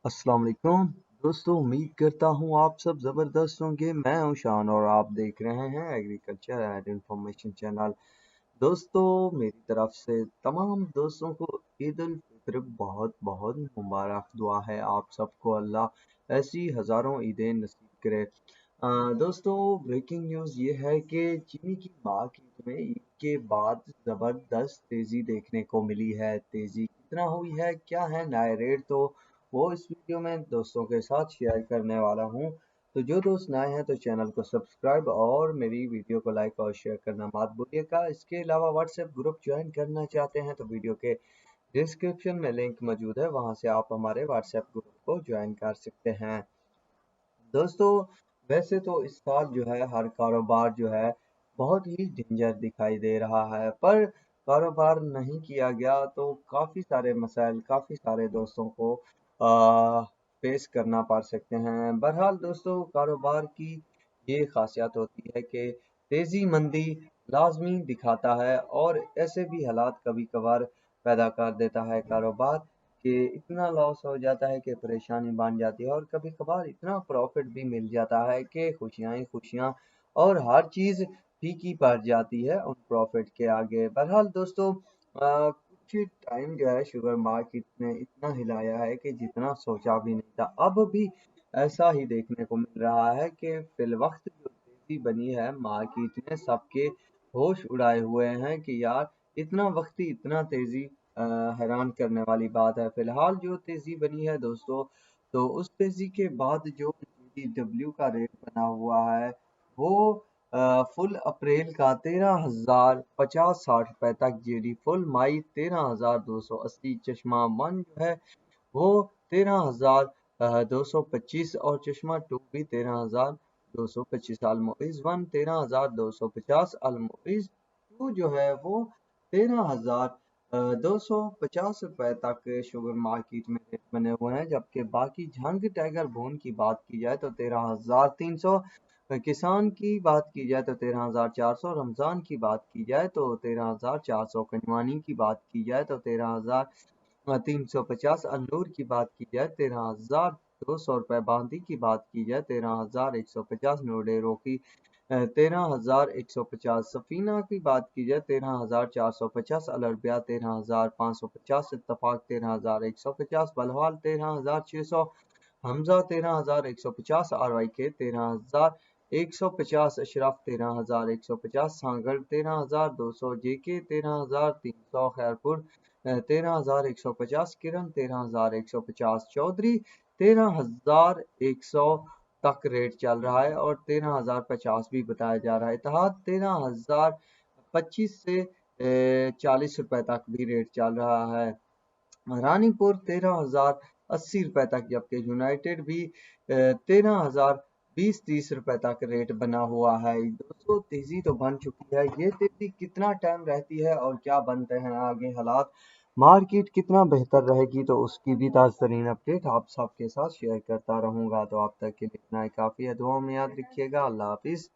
अस्सलाम वालेकुम दोस्तों, उम्मीद करता हूँ आप सब ज़बरदस्त होंगे। मैं हूँ शान और आप देख रहे हैं एग्रीकल्चर एंड इंफॉर्मेशन चैनल। दोस्तों, मेरी तरफ से तमाम दोस्तों को ईद उल फित्र बहुत बहुत मुबारक। दुआ है आप सबको अल्लाह ऐसी हज़ारों ईदें नसीब करे। दोस्तों, ब्रेकिंग न्यूज़ ये है कि चीनी की मार्केट में ईद के बाद ज़बरदस्त तेज़ी देखने को मिली है। तेज़ी कितना हुई है, क्या है नए रेट, तो वो इस वीडियो में दोस्तों के साथ शेयर करने वाला हूँ। तो जो दोस्त नए हैं तो चैनल को सब्सक्राइब और मेरी वीडियो को लाइक और शेयर करना मत भूलिएगा। इसके अलावा व्हाट्सएप ग्रुप ज्वाइन करना चाहते हैं तो वीडियो के डिस्क्रिप्शन में लिंक मौजूद है, वहां से आप हमारे व्हाट्सएप ग्रुप को ज्वाइन कर सकते हैं। दोस्तों, वैसे तो इस साल जो है हर कारोबार जो है बहुत ही डेंजर दिखाई दे रहा है, पर कारोबार नहीं किया गया तो काफ़ी सारे मसाइल काफ़ी सारे दोस्तों को फेस करना पड़ सकते हैं। बहरहाल दोस्तों, कारोबार की ये खासियत होती है कि तेज़ी मंदी लाजमी दिखाता है और ऐसे भी हालात कभी कभार पैदा कर देता है कारोबार कि इतना लॉस हो जाता है कि परेशानी बन जाती है, और कभी कभार इतना प्रॉफिट भी मिल जाता है कि खुशियाँ ही खुशियाँ और हर चीज़ फीकी पड़ जाती है उन प्रॉफिट के आगे। बहरहाल दोस्तों, कुछ टाइम जो है शुगर मार्केट ने इतना हिलाया है कि जितना सोचा भी नहीं था। अब भी ऐसा ही देखने को मिल रहा है कि फिलवक्त जो तेजी बनी है मार्केट ने सबके होश उड़ाए हुए हैं कि यार इतना वक्त ही इतना तेजी हैरान करने वाली बात है। फिलहाल जो तेजी बनी है दोस्तों, तो उस तेजी के बाद जो डब्ल्यू का रेट बना हुआ है वो फुल अप्रैल का 13,050-60 रुपए तक जेडी, फुल मई 13,280, चश्मा वन जो है वो 13,225 और चश्मा टू भी 13,225, अलमोइज वन 13,250, अलमोइज टू जो है वो 13,250 रुपए तक शुगर मार्केट में रेट बने हुए हैं। जबकि बाकी झंग टाइगर बोन की बात की जाए तो 13,300, किसान की बात की जाए तो 13,400, रमजान की बात की जाए तो 13,400, कंजवानी की बात की जाए तो 13,350, अनूर की बात की जाए 13,200 रुपए, बांदी की बात की जाए 13,150, नोडेरो की 13,150, सफीना की बात की जाए 13,450, अलरबिया 13,550, इत्तफाक 13,150, बलहाल 13,600, हमजा 13,150, आरवाई के 13,150, अशरफ 13,150, सांगड़ 13,200, जेके 13,300, खैरपुर 13,150, किरण 13,150, चौधरी 13,100 तक रेट चल रहा है और 13,050 भी बताया जा रहा है। इत्तेहाद 13,025 से 40 रुपए तक भी रेट चल रहा है। रानीपुर 13,080 रुपए तक, जबकि यूनाइटेड भी 13,020-30 रुपए तक रेट बना हुआ है। दोस्तों, तेजी तो बन चुकी है, ये तेजी कितना टाइम रहती है और क्या बनते हैं आगे हालात, मार्केट कितना बेहतर रहेगी, तो उसकी भी ताज़ा तरीन अपडेट आप सबके साथ शेयर करता रहूंगा। तो आप तक के लिए इतना ही काफ़ी है। दुआ में याद रखिएगा। अल्लाह हाफिज़।